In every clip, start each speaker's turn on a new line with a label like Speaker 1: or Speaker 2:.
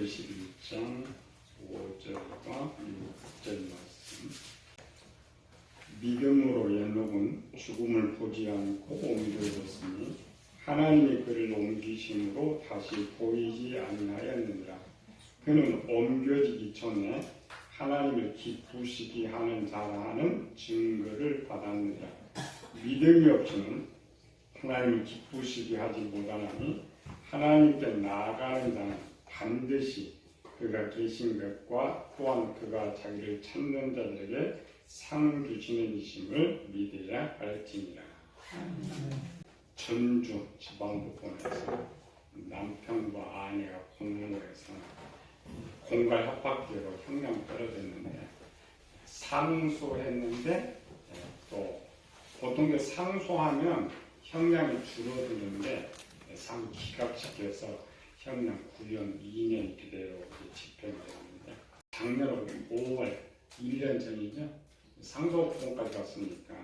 Speaker 1: 고린도 11장 5절과 6절 말씀. 믿음으로 에녹은 죽음을 보지 않고 옮겨졌으니 하나님이 그를 옮기심으로 다시 보이지 아니하였느니라. 그는 옮겨지기 전에 하나님을 기쁘시게 하는 자라는 증거를 받았느니라. 믿음이 없이는 하나님을 기쁘시게 하지 못하나니 하나님께 나아가는 자는 반드시 그가 계신 것과 또한 그가 자기를 찾는 자들에게 상 주시는 이심을 믿어야 할지니라. 전주 지방법원에서 남편과 아내가 공무를 해서 공갈 협박죄로 형량 떨어졌는데 상소했는데 또 보통 상소하면 형량이 줄어드는데 상 기각시켜서 형량 9년 2년 그대로 집행되었는데 작년 5월 1년 전이죠. 상소법원까지 갔으니까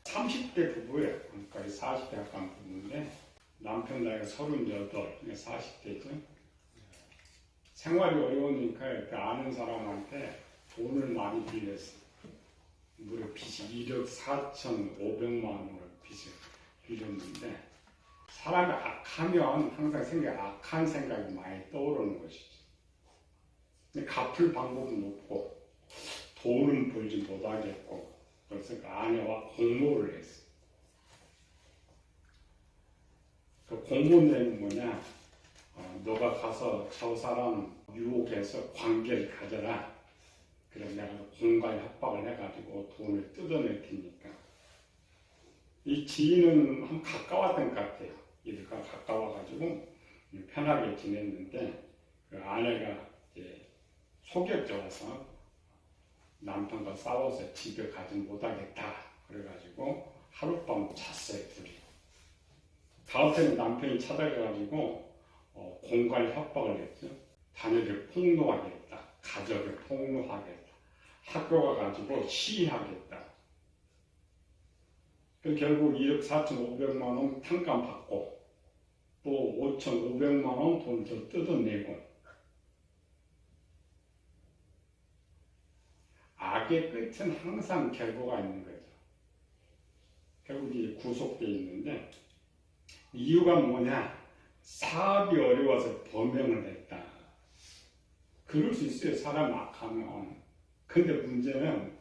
Speaker 1: 30대 부부예요. 거의 40대 가까운 부부인데 남편 나이가 38, 40대죠. 생활이 어려우니까 그 아는 사람한테 돈을 많이 빌렸어. 무려 빚이 1억 4,500만 원을 빚을 빌렸는데 사람이 악하면 항상 악한 생각이 많이 떠오르는 것이죠. 근데 갚을 방법은 없고 돈은 벌지 못하겠고 그래서 그 아내와 공모를 했어. 그 공모 내용은 뭐냐? 너가 가서 저 사람 유혹해서 관계를 가져라. 그래서 내가 공갈 협박을 해가지고 돈을 뜯어낼 테니까. 이 지인은 한 가까웠던 것 같아요. 이들과 가까워가지고 편하게 지냈는데 그 아내가 이제 속였져서 남편과 싸워서 집에 가지 못하겠다. 그래가지고 하룻밤 잤어요, 둘이. 다음에는 남편이 찾아가가지고 공갈 협박을 했죠. 자녀를 폭로하겠다. 가족을 폭로하겠다. 학교 가가지고 시위하겠다. 결국 1억 4,500만 원 탕감 받고 또 5,500만 원 돈 더 뜯어내고 악의 끝은 항상 결과가 있는 거죠. 결국 이제 구속되어 있는데 이유가 뭐냐? 사업이 어려워서 범행을 했다. 그럴 수 있어요. 사람 악하면. 근데 문제는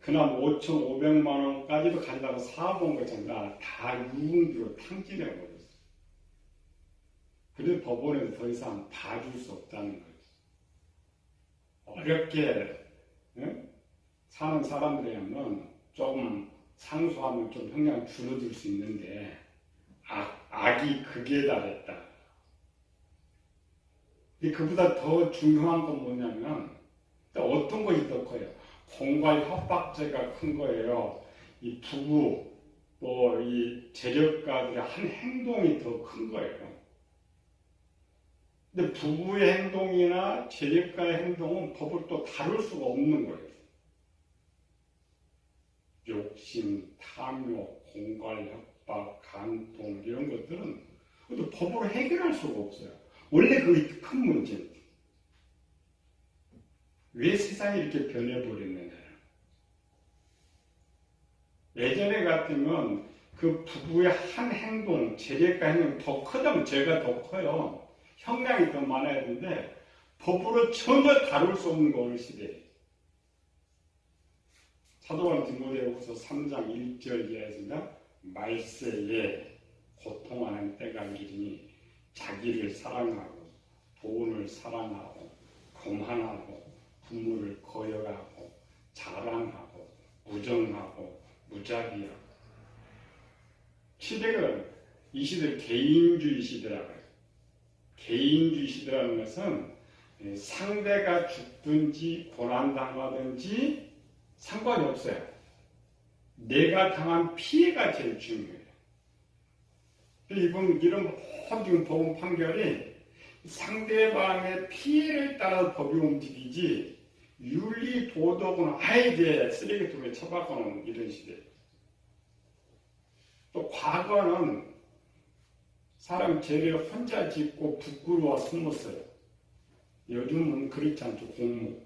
Speaker 1: 그날 5,500만 원까지도 간다고 사업한 거잖아. 다 유흥비로 탕진해 버렸어. 그래서 법원에서 더 이상 봐줄 수 없다는 거죠. 어렵게 사는 사람들이라면 조금 상소하면 좀 형량 줄어들 수 있는데 악이 극에 달했다. 근데 그보다 더 중요한 건 뭐냐면 어떤 것이 더 커요? 공갈 협박죄가 큰 거예요. 이 부부 또 이 재력가들의 한 행동이 더 큰 거예요. 근데 부부의 행동이나 재력가의 행동은 법을 또 다룰 수가 없는 거예요. 욕심, 탐욕, 공갈 협박, 간통 이런 것들은 법으로 해결할 수가 없어요. 원래 그게 큰 문제입니다. 왜 세상이 이렇게 변해버렸느냐. 예전에 같으면 그 부부의 한 행동, 재력가 행동 더 크다면 죄가 더 커요. 형량이 더 많아야 되는데 법으로 전혀 다룰 수 없는 거 어느 시대에. 사도관 디모데후서 3장 1절 이하에서는 말세에 고통하는 때가 이르니 자기를 사랑하고 돈을 사랑하고 거만하고 부모를 거역하고 자랑하고 무정하고 무자비하고 시대가 이 시대를 개인주의 시대라고 해요. 개인주의 시대라는 것은 상대가 죽든지 고난당하든지 상관이 없어요. 내가 당한 피해가 제일 중요해요. 이런 모든 법원 판결이 상대방의 피해를 따라 법이 움직이지 윤리 도덕은 아예 쓰레기통에 처박아놓은 이런 시대. 또 과거는 사람 죄를 혼자 짓고 부끄러워 숨었어요. 요즘은 그렇지 않죠. 공무.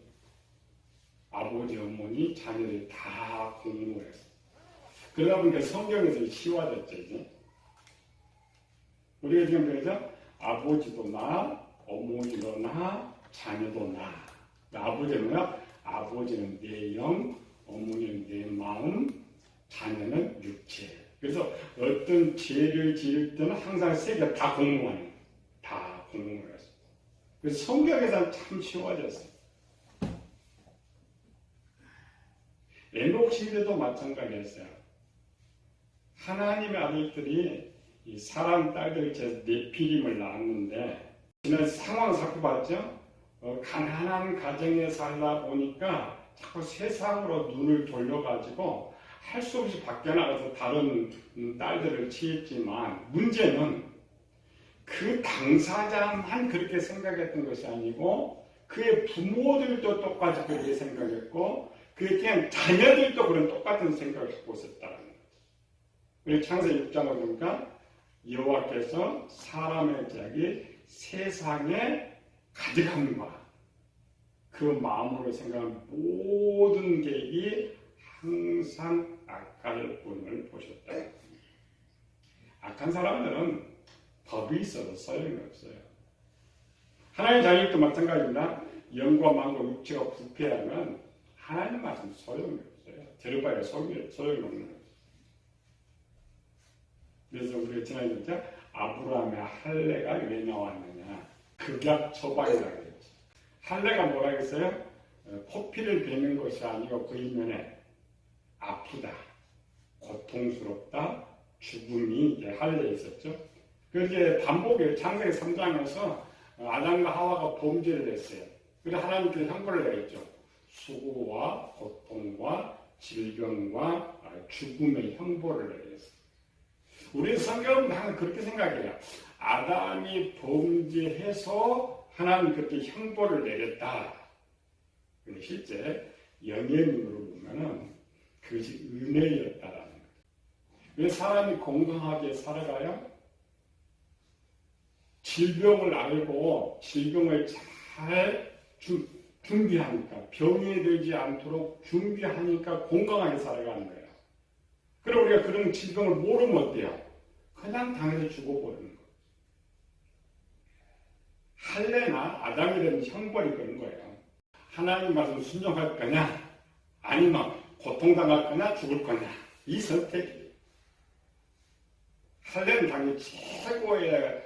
Speaker 1: 아버지, 어머니, 자녀들이 다 공무해서. 그러다 보니까 성경에서 쉬워졌죠, 이제. 우리가 지금 그래서 아버지도 나, 어머니도 나, 자녀도 나. 아버지는 뭐야? 아버지는 내 영, 어머니는 내 마음, 자녀는 육체. 그래서 어떤 죄를 지을 때는 항상 세 개 다 공무하는 거예요. 다 공무를 했어요. 그래서 성경에서는 참 쉬워졌어요. 에녹 시대도 마찬가지였어요. 하나님의 아들들이 이 사람 딸들 제서 네피림을 낳았는데 지난 상황 자꾸 봤죠? 가난한 가정에 살다 보니까 자꾸 세상으로 눈을 돌려가지고 할 수 없이 밖에 나가서 다른 딸들을 취했지만 문제는 그 당사자만 그렇게 생각했던 것이 아니고 그의 부모들도 똑같이 그렇게 생각했고 그냥 자녀들도 그런 똑같은 생각을 갖고 있었다는 거죠. 우리 창세기 6장을 보니까 여호와께서 사람의 자기 세상에 가득함과 그 마음으로 생각한 모든 계획이 항상 악할 뿐을 보셨다. 악한 사람들은 법이 있어도 소용이 없어요. 하나님 자녀도 마찬가지입니다. 영과 만고 육체가 부패하면 하나님 말씀 소용이 없어요. 들어봐야 소용이 없는 거죠. 그래서 우리가 지난주에 아브라함의 할례가 왜 나왔느냐. 극약 처방이라고 했죠. 할례가 뭐라 했어요? 포피를 베는 것이 아니고 그 이면에 아프다, 고통스럽다, 죽음이 이제 할례에 있었죠. 그게 반복이에요. 창세기 3장에서 아담과 하와가 범죄를 했어요. 그래서 하나님께서 형벌을 내렸죠. 수고와 고통과 질병과 죽음의 형벌을 내렸어요. 우리 성경은 항상 그렇게 생각해요. 아담이 범죄해서 하나님 그렇게 형벌을 내렸다. 근데 실제 연예인으로 보면은 그것이 은혜였다라는 거예요. 왜 사람이 건강하게 살아가요? 질병을 알고 질병을 잘 준비하니까 병이 되지 않도록 준비하니까 건강하게 살아가는 거예요. 그럼 우리가 그런 질병을 모르면 어때요? 그냥 당해서 죽어버리는 거예요. 할례나 아담이 되면 형벌이 그런 거예요. 하나님 말씀 순종할 거냐 아니면 고통당할 거냐 죽을 거냐 이 선택이에요. 할례는 당연히 최고의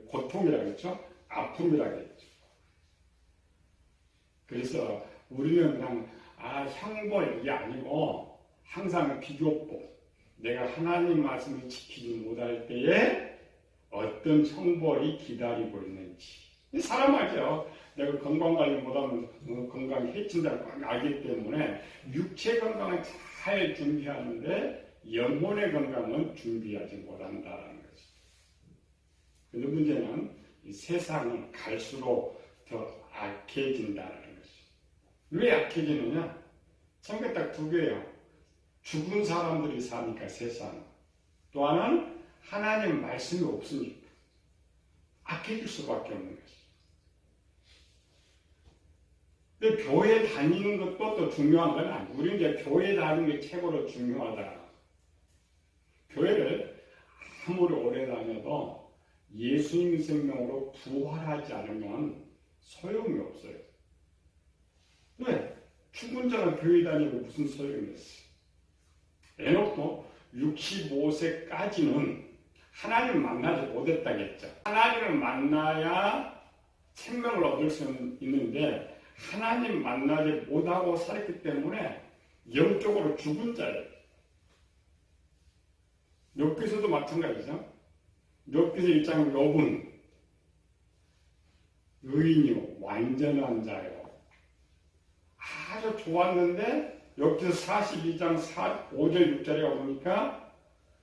Speaker 1: 고통이라고 했죠. 아픔이라고 했죠. 그래서 우리는 그냥 형벌 이게 아니고 항상 비교법. 내가 하나님 말씀을 지키지 못할 때에 어떤 형벌이 기다리고 있는지. 사람 알죠. 내가 건강관리 못하면 건강이 해친다는 걸 알기 때문에 육체 건강은 잘 준비하는데 영혼의 건강은 준비하지 못한다는 거죠. 그런데 문제는 이 세상은 갈수록 더 악해진다는 거죠. 왜 악해지느냐? 성경 딱 두 개예요. 죽은 사람들이 사니까 세상. 또 하나는 하나님 말씀이 없으니까 악해질 수밖에 없는 거죠. 근데 교회 다니는 것도 또 중요한 건 아니고 우리는 이제 교회 다니는 게 최고로 중요하다. 교회를 아무리 오래 다녀도 예수님 생명으로 부활하지 않으면 소용이 없어요. 왜? 죽은 자가 교회 다니고 무슨 소용이 있어요? 에녹도 65세까지는 하나님을 만나지 못했다겠죠. 하나님을 만나야 생명을 얻을 수 있는데 하나님 만나지 못하고 살았기 때문에 영적으로 죽은 자예요. 욥기서도 마찬가지죠. 욥기서 1장 욥은 의인이요 완전한 자요. 아주 좋았는데 욥기서 42장 5절 6절에 보니까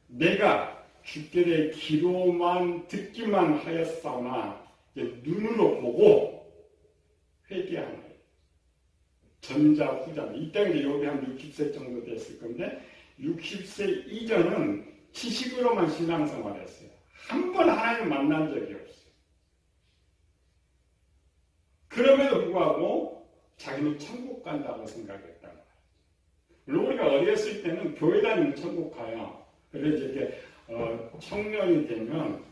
Speaker 1: 내가 죽게 될 귀로만 듣기만 하였사오나 눈으로 보고 회개하는 거예요. 전자 후자 이 땅에 욥이 한 60세 정도 됐을 건데 60세 이전은 지식으로만 신앙생활을 했어요. 한 번 하나님 만난 적이 없어요. 그럼에도 불구하고 자기는 천국 간다고 생각했단 말이에요. 물론 우리가 어렸을 때는 교회 다니면 천국 가요. 그래서 이렇게 청년이 되면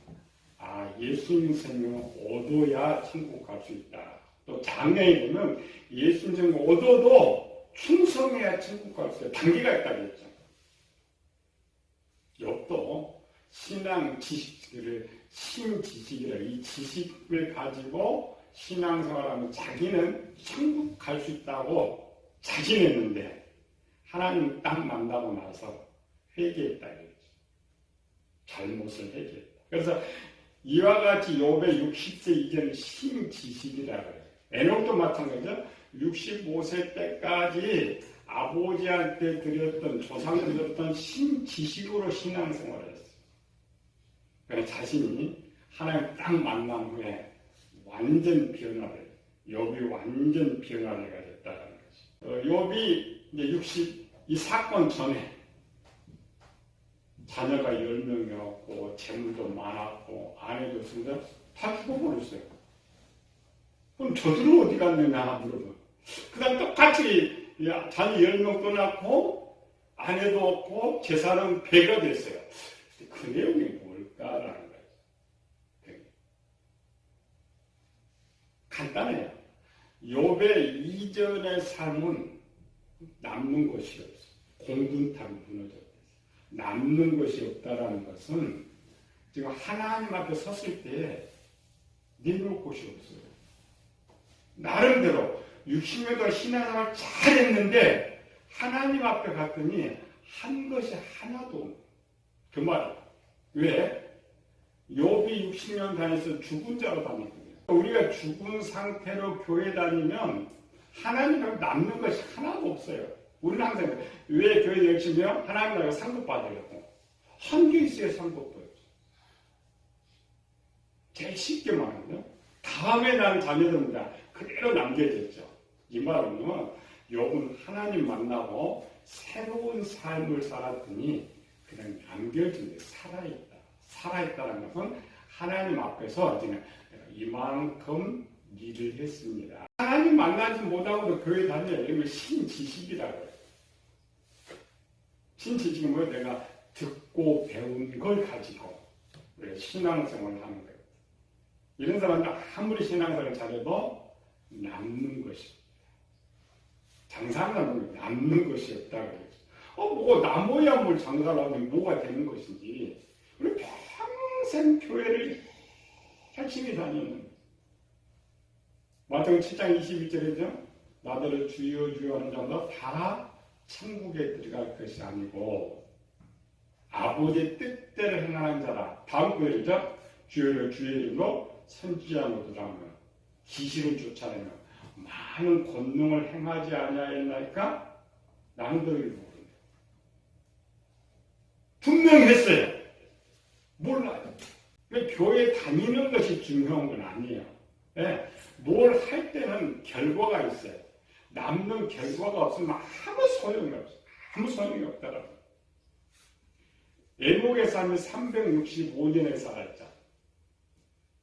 Speaker 1: 예수님 생명 얻어야 천국 갈 수 있다. 또 장애인이 되면 예수님 생명 얻어도 충성해야 천국 갈 수 있다. 단계가 있다고 했죠. 욥도 신앙 지식들을 신지식이라 이 지식을 가지고 신앙생활하면 자기는 천국 갈 수 있다고 자신했는데 하나님 딱 만나고 나서 회개했다 그랬죠. 잘못을 회개했다. 그래서 이와 같이 욥의 60세 이전은 신지식이라고 해요. 에녹도 마찬가지죠. 65세 때까지 아버지한테 드렸던 조상들 드렸던 신지식으로 신앙생활을 했어요. 그래서 자신이 하나님 딱 만난 후에 완전 변화를, 욥이 완전 변화를 가졌다는 것이. 욥이 이제 이 사건 전에 자녀가 10명이었고 재물도 많았고 아내도 있는데 다 죽어버렸어요. 그럼 저들은 어디 갔느냐 물어봐. 그 다음 똑같이 자녀 10명 또 낳고 아내도 없고 재산은 배가 됐어요. 그 내용이 뭘까라는 거예요. 간단해요. 욥의 이전의 삶은 남는 것이 없어요. 공분탑이 무너졌어요. 남는 것이 없다라는 것은 지금 하나님 앞에 섰을 때 내놓을 곳이 없어요. 나름대로 60년 동안 신앙생활 잘했는데 하나님 앞에 갔더니 한 것이 하나도 없어요. 그 말이에요. 왜? 욥이 60년 다녀서 죽은 자로 다녔거든요. 우리가 죽은 상태로 교회 다니면 하나님 앞에 남는 것이 하나도 없어요. 우리는 항상 왜 교회 열심히 해요? 하나님 나라가 상급 받으려고. 한 개 있어야 상급 받죠. 제일 쉽게 말하면 다음에 난 자녀들입니다. 그대로 남겨졌죠. 이 말은 욥은 하나님 만나고 새로운 삶을 살았더니 그냥 남겨진 게 살아있다. 살아있다는 것은 하나님 앞에서 지금 이만큼 일을 했습니다. 하나님 만나지 못하고도 교회 다녀요. 이걸 신지식이라고 해요. 신지식은 뭐예요? 내가 듣고 배운 걸 가지고 우리가 신앙생활을 하는 거예요. 이런 사람들 아무리 신앙생활을 잘해도 남는 것이 없다. 장사하는 사람은 남는 것이 없다고 그래요. 뭐 나무야 뭘 장사를 하면 뭐가 되는 것인지 우리 평생 교회를 열심히 다니는 마태복음 7장 21절이죠. 나더러 주여 주여 하는 자마다 다 천국에 들어갈 것이 아니고 아버지의 뜻대로 행하는 자라. 다음 구절이죠. 주여 주의 이름으로 선지자 노릇하며 기시를 쫓아내며 많은 권능을 행하지 아니하였나이까? 나는 너희를 모른다. 분명히 했어요. 몰라요. 교회 다니는 것이 중요한 건 아니에요. 네. 뭘 할 때는 결과가 있어요. 남는 결과가 없으면 아무 소용이 없어요. 아무 소용이 없다라고. 에녹의 삶이 365년에 살았죠.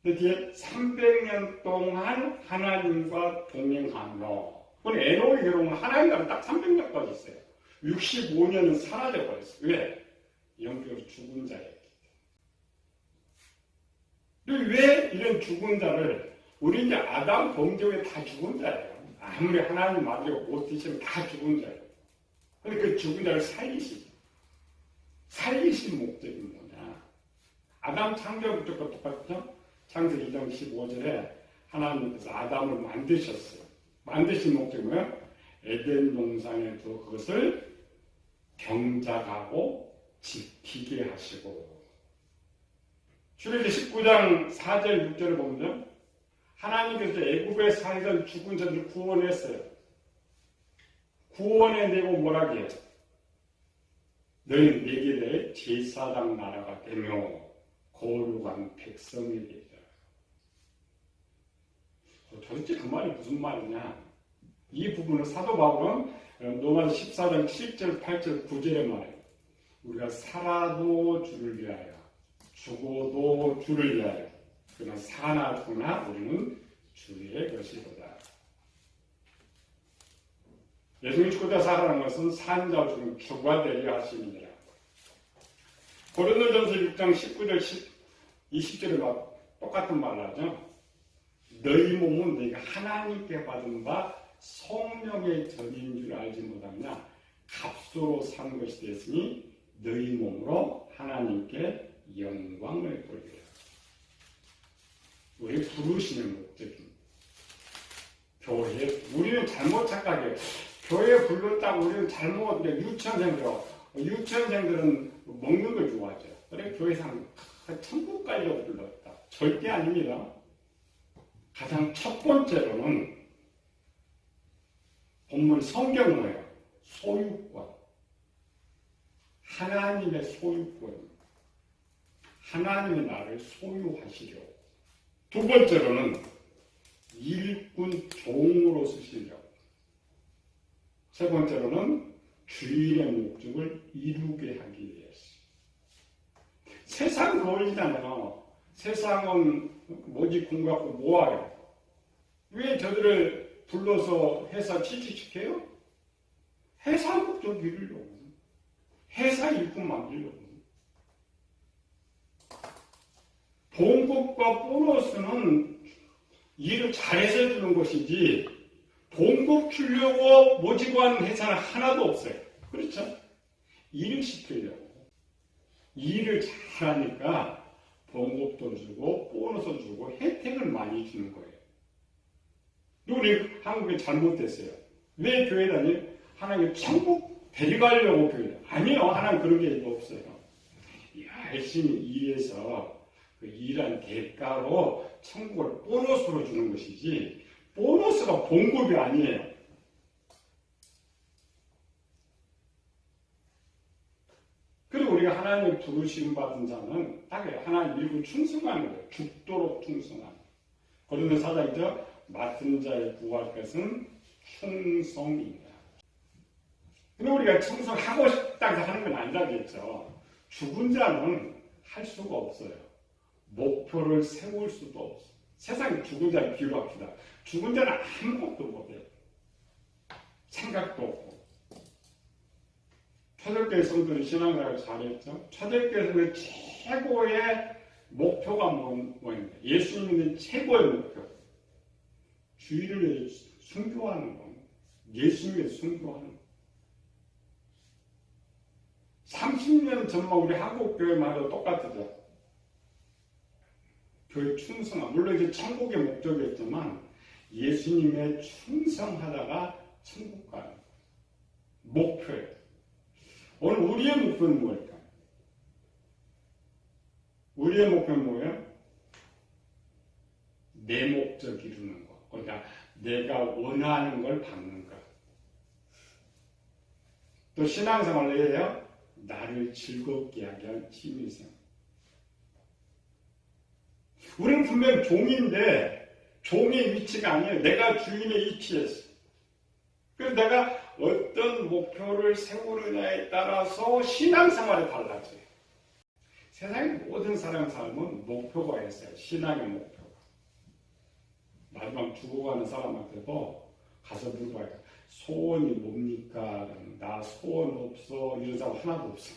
Speaker 1: 근데 뒤에 300년 동안 하나님과 동행하며, 그건 에녹의 결혼은 하나님과는 딱 300년까지 있어요. 65년은 사라져 버렸어요. 왜? 영적으로 죽은 자였기 때문에. 왜 이런 죽은 자를, 우리 이제 아담 범죄 후에 다 죽은 자예요. 아무리 하나님 맞으려고 못 드시면 다 죽은 자예요. 근데 그 죽은 자를 살리신 목적이 뭐냐? 아담 창조부터 똑같죠? 창세기 2장 15절에 하나님께서 아담을 만드셨어요. 만드신 목적이 뭐예요? 에덴 동산에 두어 그것을 경작하고 지키게 하시고. 출애굽기 19장 4절 6절을 보면 하나님께서 애굽에 살던 죽은 자들을 구원했어요. 구원해내고 뭐라고 해요? 너희는 내게 대해 제사장 나라가 되며 거룩한 백성이 되리라. 도대체 그 말이 무슨 말이냐? 이 부분을 사도 바울은 로마서 14장 7절, 8절, 9절에 말해요. 우리가 살아도 주를 위하여, 죽어도 주를 위하여. 그러나 사나 죽으나 우리는 주의 것이로다. 예수님이 죽고 살아난 것은 산 자 중 주가 되려 하심이니라. 고린도전서 6장 19절 20절에 똑같은 말을 하죠. 너희 몸은 너희가 하나님께 받은 바 성령의 전인 줄 알지 못하느냐. 값으로 산 것이 됐으니 너희 몸으로 하나님께 영광을 돌리라. 왜 부르시는 목적입니다. 교회, 우리는 잘못 착각해요. 교회 불렀다고 우리는 잘못, 유치원생들은 먹는 걸 좋아하죠. 그래, 교회상 천국 가려고 불렀다. 절대 아닙니다. 가장 첫 번째로는 본문 성경 뭐예요? 소유권. 하나님의 소유권. 하나님이 나를 소유하시려고. 두 번째로는 일꾼 종으로 쓰시려고. 세 번째로는 주인의 목적을 이루게 하기 위해서. 세상 논리잖아요. 세상은 뭐지 공부하고 뭐하요? 왜 저들을 불러서 회사 취직시켜요? 회사 목적 이루려고. 회사 일꾼 만들려고. 봉급과 보너스는 일을 잘해서 주는 것이지 봉급 주려고 모집하는 회사는 하나도 없어요. 그렇죠? 일을 시키려고. 일을 잘하니까 봉급도 주고 보너스 주고 혜택을 많이 주는 거예요. 우리 한국에 잘못됐어요. 왜 교회 다녀요? 하나님 천국 데려가려고 교회. 아니요. 하나님 그런 게 없어요. 열심히 일해서 그 일한 대가로 천국을 보너스로 주는 것이지 보너스가 봉급이 아니에요. 그리고 우리가 하나님의 부르심 받은 자는 딱 하나님 일부 충성하는 거예요. 죽도록 충성하는 거예요. 고린도 4장이죠. 맡은 자의 구할 것은 충성이다. 근데 우리가 충성하고 싶다고 하는 건 아니라겠죠. 죽은 자는 할 수가 없어요. 목표를 세울 수도 없어. 세상에 죽은 자를 비유합시다. 죽은 자는 아무것도 못해요. 생각도 없고. 초대교회 성도들이 신앙생활을 잘했죠. 초대교회에서 최고의 목표가 뭐입니까? 예수님은 최고의 목표. 주의를 순교하는 거. 예수님을 순교하는 거. 30년 전만 우리 한국교회만 해도 똑같죠. 교회 충성함. 물론 이제 천국의 목적이었지만 예수님의 충성하다가 천국 가는 목표예요. 오늘 우리의 목표는 뭘까? 우리의 목표는 뭐예요? 내 목적 이루는 거. 그러니까 내가 원하는 걸 받는 것. 또 신앙생활을 해요. 나를 즐겁게 하게 한 취미생활. 우리는 분명 종인데 종의 위치가 아니에요. 내가 주인의 위치에서. 그래서 내가 어떤 목표를 세우느냐에 따라서 신앙생활이 달라져요. 세상의 모든 사람 삶은 목표가 있어요. 신앙의 목표가. 마지막 죽어가는 사람한테도 가서 물어봐요. 소원이 뭡니까? 나 소원 없어. 이런 사람 하나도 없어.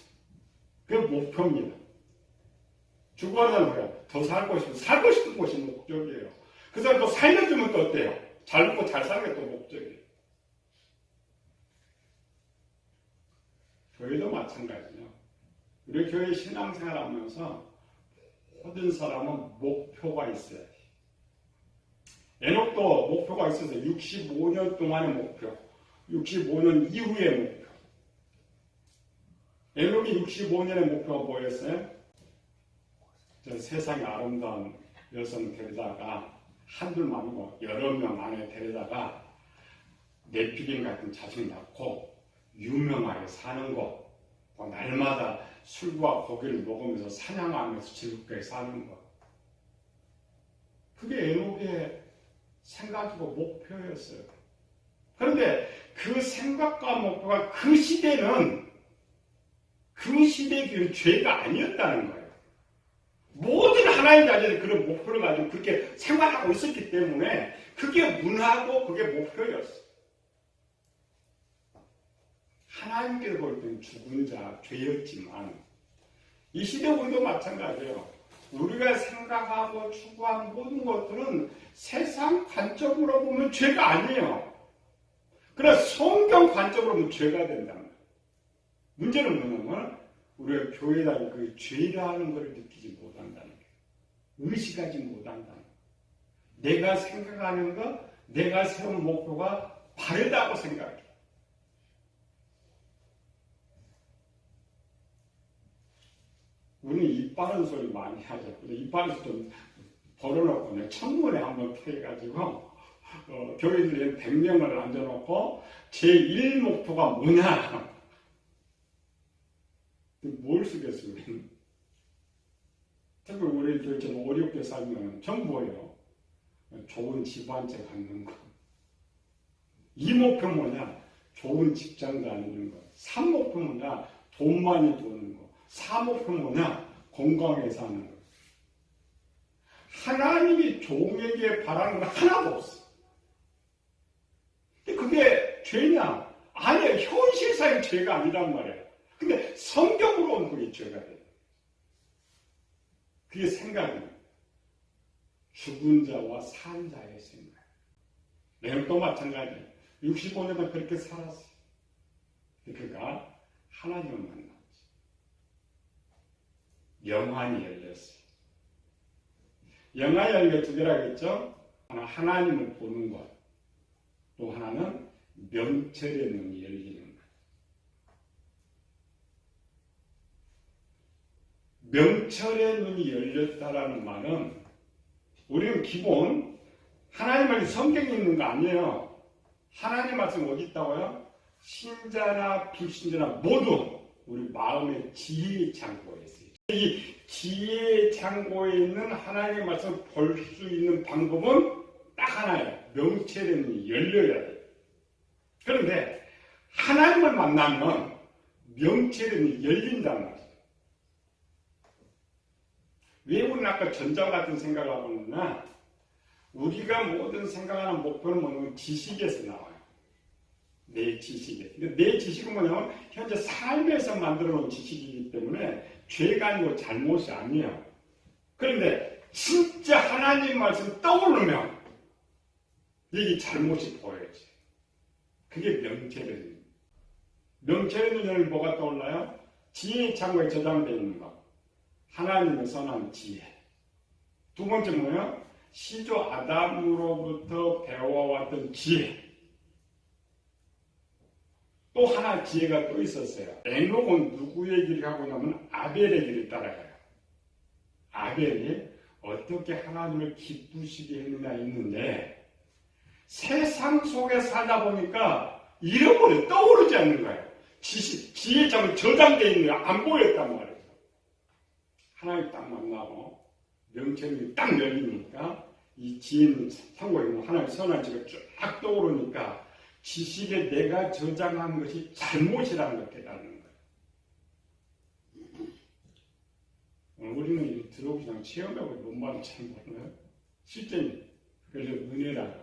Speaker 1: 그게 목표입니다. 죽어가는 거예요. 더 살고 싶은, 살고 싶은 것이 목적이에요. 그 사람 또 살려주면 또 어때요? 잘 먹고 잘 사는 게 또 목적이에요. 교회도 마찬가지죠. 우리 교회 신앙생활 하면서 모든 사람은 목표가 있어야 돼. 에녹도 목표가 있어서 65년 동안의 목표, 65년 이후의 목표. 에녹이 65년의 목표가 뭐였어요? 저 세상에 아름다운 여성 데려다가 한둘만 아니고 여러 명 안에 데려다가 네피림 같은 자식 낳고 유명하게 사는 것, 날마다 술과 고기를 먹으면서 사냥하면서 즐겁게 사는 것. 그게 에녹의 생각이고 목표였어요. 그런데 그 생각과 목표가 그 시대는 그 시대의 죄가 아니었다는 거예요. 모든 하나님 자신이 그런 목표를 가지고 그렇게 생활하고 있었기 때문에 그게 문화고 그게 목표였어. 하나님께서 볼 때는 죽은 자, 죄였지만 이 시대 우리도 마찬가지예요. 우리가 생각하고 추구한 모든 것들은 세상 관점으로 보면 죄가 아니에요. 그러나 성경 관점으로 보면 죄가 된단 말이에요. 문제는 뭐냐면 우리가 교회 다니고 그 죄라는 것을 느끼지 못한다는 거예요. 의식하지 못한다는 거예요. 내가 생각하는 것, 내가 세운 목표가 바르다고 생각해요. 우리는 입 바른 소리 많이 하죠. 근데 입 바른 소리 좀 벌어놓고 청문회 한번 해가지고 교인들이 100명을 앉아놓고 제1 목표가 뭐냐? 뭘 쓰겠어요, 우리는? 특히 우리들 좀 어렵게 살면 전부 뭐예요? 좋은 집 한 채 갖는 거. 2 목표 뭐냐? 좋은 직장 다니는 거. 3 목표 뭐냐? 돈 많이 버는 거. 4 목표 뭐냐? 건강에 사는 거. 하나님이 종에게 바라는 건 하나도 없어. 근데 그게 죄냐? 아니야. 현실상의 죄가 아니란 말이야. 근데 성경으로는 그게 죄가 돼. 그게 생각이야. 죽은 자와 산 자의 생각. 내가 또 마찬가지야. 65년간 그렇게 살았어. 그가 하나님을 만났지. 영안이 열렸어. 영안이 열린 게 2개라고 했죠? 하나 하나님을 보는 것. 또 하나는 명철의 눈이 열리는 것. 명철의 눈이 열렸다라는 말은 우리는 기본 하나님 말씀 성경에 있는 거 아니에요. 하나님 말씀 어디 있다고요? 신자나 불신자나 모두 우리 마음의 지혜의 창고에 있어요. 이 지혜의 창고에 있는 하나님의 말씀을 볼 수 있는 방법은 딱 하나예요. 명철의 눈이 열려야 돼요. 그런데 하나님을 만나면 명철의 눈이 열린단 말이에요. 왜 우리는 아까 전자와 같은 생각을 하고 있느냐? 우리가 모든 생각하는 목표는 뭐냐면 지식에서 나와요. 내 지식에. 근데 내 지식은 뭐냐면 현재 삶에서 만들어 놓은 지식이기 때문에 죄가 아니고 잘못이 아니에요. 그런데 진짜 하나님 말씀 떠오르면 이게 잘못이 보여야지. 그게 명철의 눈. 명철의 눈에는 뭐가 떠올라요? 지혜의 창고에 저장되어 있는 것. 하나님의 선한 지혜. 2번째 뭐예요? 시조 아담으로부터 배워왔던 지혜. 또 하나 지혜가 또 있었어요. 에녹은 누구 얘기를 하고 나면 아벨의 길을 따라가요. 아벨이 어떻게 하나님을 기쁘시게 했느냐 있는데 세상 속에 살다 보니까 잃어버려 떠오르지 않는 거예요. 지혜 참 저장되어 있는 거 안 보였단 말이에요. 하나님 딱 만나고 명철이 딱 열리니까 이 지혜는 창고에 있는 하나님의 선한 지혜가 쫙 떠오르니까 지식에 내가 저장한 것이 잘못이라는 걸 깨닫는 거예요. 우리는 이렇게 들어오기 전에 체험하고 뭔 말인지 잘 몰라요. 실제 그래서 은혜라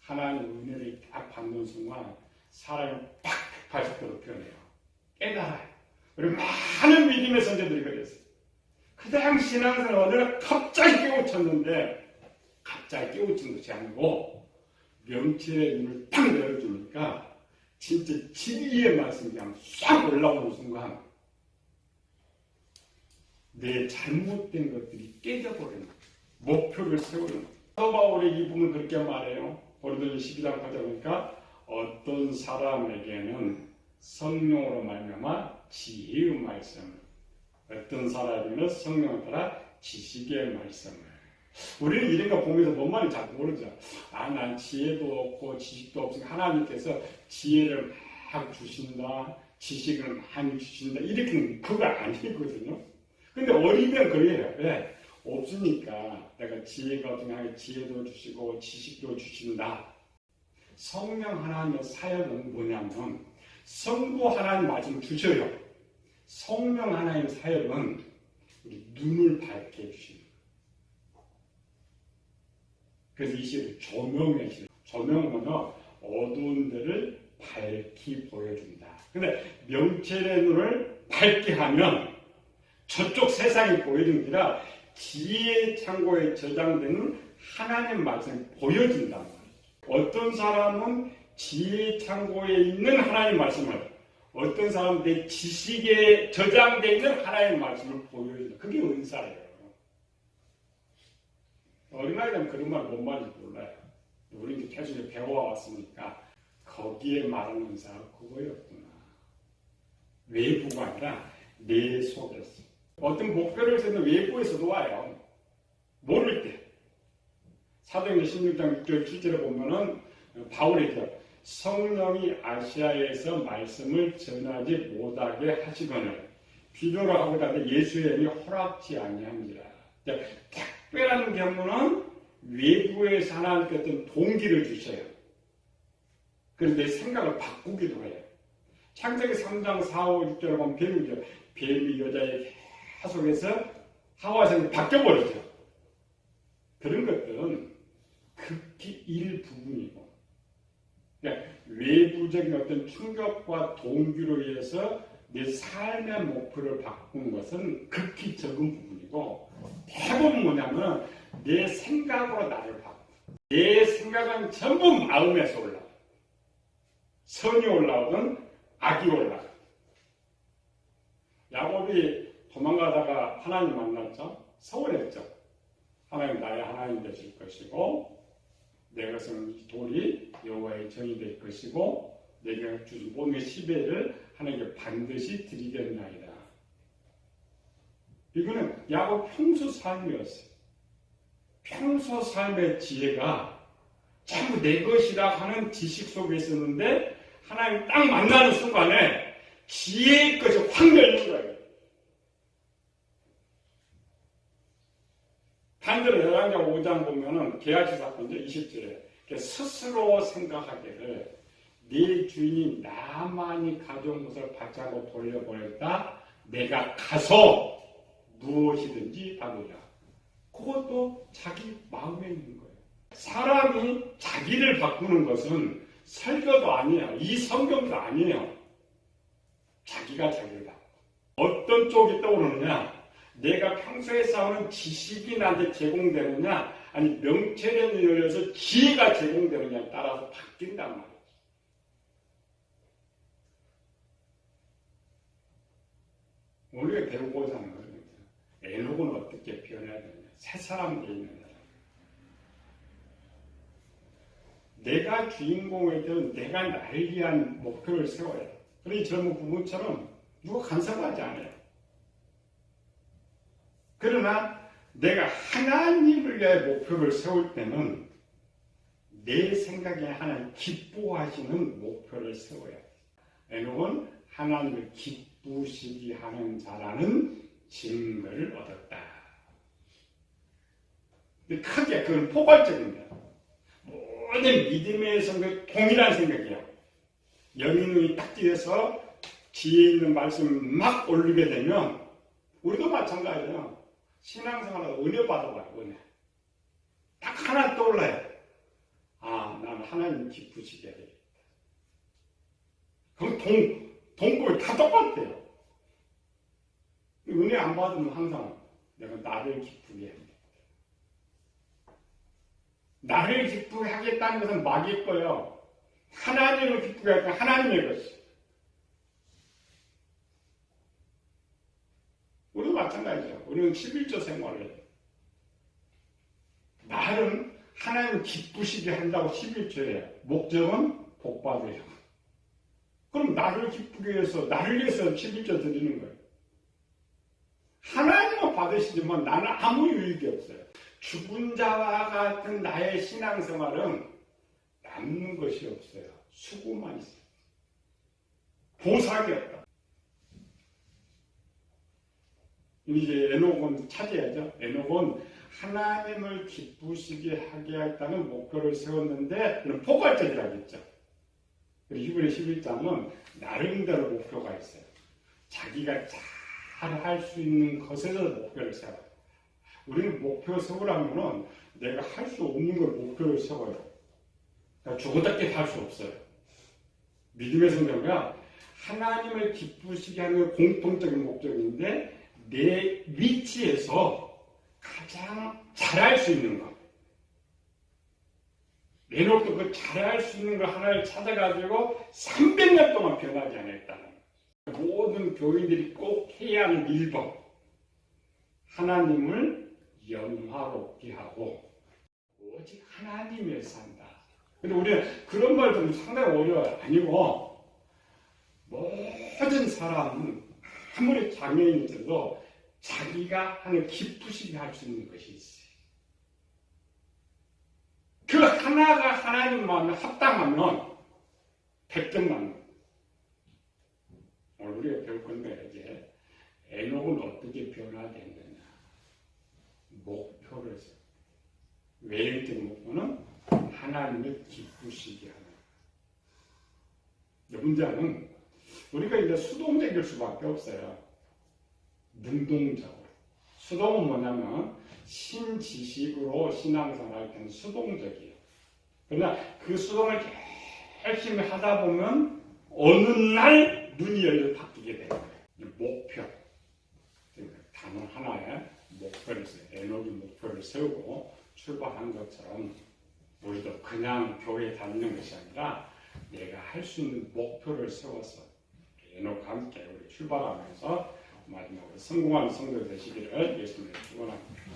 Speaker 1: 하나님 은혜를 딱 받는 순간 사람이 팍 180도로 변해요. 깨달아요. 그리고 많은 믿음의 선제들이 그랬어요. 그 다음 신앙생활 어느 날 갑자기 깨우쳤는데 갑자기 깨우친 것이 아니고 명철의 눈을 딱 열어주니까 진짜 진리의 말씀이 그냥 싹 올라오는 순간 내 잘못된 것들이 깨져버리는 거예요. 목표를 세우는 거예요. 바울의 이 부분은 그렇게 말해요. 고린도전 12장 8절 보니까 어떤 사람에게는 성령으로 말미암아 지혜의 말씀을 어떤 사람에게는 성령을 따라 지식의 말씀을 우리는 이런 거 보면서 뭔 말인지 잘 모르죠. 난 지혜도 없고 지식도 없으니까 하나님께서 지혜를 막 주신다. 지식을 많이 주신다. 이렇게는 그거 아니거든요. 근데 어리면 그래요. 왜? 없으니까 내가 지혜가 없으면 지혜도 주시고 지식도 주신다. 성령 하나님의 사역은 뭐냐면 성부 하나님 말씀 주셔요. 성령 하나님의 사역은 우리 눈을 밝게 해주시는 거예요. 그래서 이 시를 조명의 시. 조명은 어두운 데를 밝히 보여준다. 근데 명철의 눈을 밝게 하면 저쪽 세상이 보여준 게 아니라 지혜의 창고에 저장되는 하나님 말씀이 보여진단 말이에요. 어떤 사람은 지혜의 창고에 있는 하나님 말씀을, 어떤 사람은 내 지식에 저장되어 있는 하나님 말씀을 보여준다. 그게 은사예요. 어린아이들은 그런 말 뭔 말인지 몰라요. 우리는 계속 배워왔으니까 거기에 말하는 은사가 그거였구나. 외부가 아니라 내 속에서. 어떤 목표를 세우는 외부에서도 와요. 모를 때. 사도행전 16장 6절 7절에 보면은 바울이죠. 성령이 아시아에서 말씀을 전하지 못하게 하시거늘 비도로 하고자 하되 예수의 영이 허락지 아니함이라. 특별한 경우는 외부에서 하나님께 어떤 동기를 주셔요. 그래서 내 생각을 바꾸기도 해요. 창세기 3장 4, 5, 6절에 보면 뱀이죠. 뱀이 여자의 하속에서 하와 생각이 바뀌어버리죠. 그런 것들은 극히 일부분이고, 그러니까 외부적인 어떤 충격과 동기로 인해서 내 삶의 목표를 바꾸는 것은 극히 적은 부분이고, 대부분 뭐냐면 내 생각으로 나를 바꿔. 내 생각은 전부 마음에서 올라와. 선이 올라오든 악이 올라와. 야곱이 도망가다가 하나님 만났죠. 서운했죠. 하나님 나의 하나님 되실 것이고 내 것은 돌이 여호와의 정이 될 것이고 내가 주신 모든 10회를 하나님께 반드시 드리겠나이다. 이거는 야곱 평소 삶이었어요. 평소 삶의 지혜가 전부 내 것이라 하는 지식 속에 있었는데 하나님 딱 만나는 순간에 지혜의 것이 확 열린 거예요. 반대로 열왕기하 5장 보면은 게하시 사건이죠. 20절에 스스로 생각하기를 네 주인이 나만이 가져온 것을 받자고 돌려보냈다. 내가 가서 무엇이든지 받으라. 그것도 자기 마음에 있는 거예요. 사람이 자기를 바꾸는 것은 설교도 아니에요. 이 성경도 아니에요. 자기가 자기를 바꿔. 어떤 쪽이 떠오르느냐? 내가 평소에 쌓아오는 지식이 나한테 제공되느냐? 아니 명철에 열려서 지혜가 제공되느냐에 따라서 바뀐단 말이에요. 우리가 배우고자 하는 거예요. 에녹은 어떻게 변해야 되느냐? 새 사람 되어 있는 사람. 내가 주인공이 되면 내가 나를 위한 목표를 세워야 돼. 그러니 젊은 부모처럼 누가 간섭하지 않아요. 그러나 내가 하나님을 위해 목표를 세울 때는 내 생각에 하나님 기뻐하시는 목표를 세워야 돼. 에녹은 하나님을 기쁘시게 하는 자라는 증거를 얻었다. 근데 크게 그건 포괄적인 거야. 모든 믿음의 성격 동일한 생각이야. 영인이 딱 뒤에서 지혜 있는 말씀을 막 올리게 되면 우리도 마찬가지예요. 신앙생활하다 은혜 받아봐요. 은혜. 딱 하나 떠올라요. 아, 난 하나님 기쁘시게 해야겠다. 그럼 동법이 다 똑같아요. 은혜 안 받으면 항상 내가 나를 기쁘게 합니다. 나를 기쁘게 하겠다는 것은 막일 거예요. 하나님을 기쁘게 할 건 하나님의 것이. 우리도 마찬가지죠. 우리는 11조 생활을 해요. 말은 하나님을 기쁘시게 한다고 11조예요. 목적은 복받으려고. 그럼 나를 기쁘게 해서 나를 위해서 11조 드리는 거예요. 하나님은 받으시지만 나는 아무 유익이 없어요. 죽은 자와 같은 나의 신앙생활은 남는 것이 없어요. 수고만 있어요. 보상이 없다. 이제 에녹은 찾아야죠. 에녹은 하나님을 기쁘시게 하게 하겠다는 목표를 세웠는데 그는 포괄적이라겠죠. 히브리 11장은 나름대로 목표가 있어요. 자기가 잘 할 수 있는 것에서 목표를 세워요. 우리는 목표 세우려면은 내가 할 수 없는 걸 목표를 세워요. 죽었다 깨 할 수 없어요. 믿음의 성경은 하나님을 기쁘시게 하는 공통적인 목적인데 내 위치에서 가장 잘할 수 있는 것. 내놓고 그 잘할 수 있는 거 하나를 찾아가지고 300년 동안 변하지 않았다는 거예요. 모든 교인들이 꼭 해야 하는 1번. 하나님을 영화롭게 하고 오직 하나님을 산다. 근데 우리는 그런 말 들으면 상당히 어려워요. 아니고 모든 사람은 아무리 장애인이어도 자기가 하는 기쁘시게 할 수 있는 것이 있어요. 그 하나가 하나님만 합당하면 100점 맞는. 오늘 우리가 배울 건데 이제 에녹은 어떻게 변화됐느냐. 목표를 세워. 외형적인 목표는 하나님을 기쁘시게 하는. 문제는 우리가 이제 수동적일 수밖에 없어요. 능동적으로. 수동은 뭐냐면 신지식으로 신앙생활할 때는 수동적이에요. 그러나 그 수동을 열심히 하다 보면 어느 날 눈이 열려 바뀌게 되는 거예요. 목표. 단어 하나에 목표를 세우고, 에녹이 목표를 세우고 출발한 것처럼 우리도 그냥 교회에 다니는 것이 아니라 내가 할 수 있는 목표를 세워서 에녹과 함께 우리 출발하면서 마지막으로 성공하는 성도 되시기를 예수님을 축원합니다.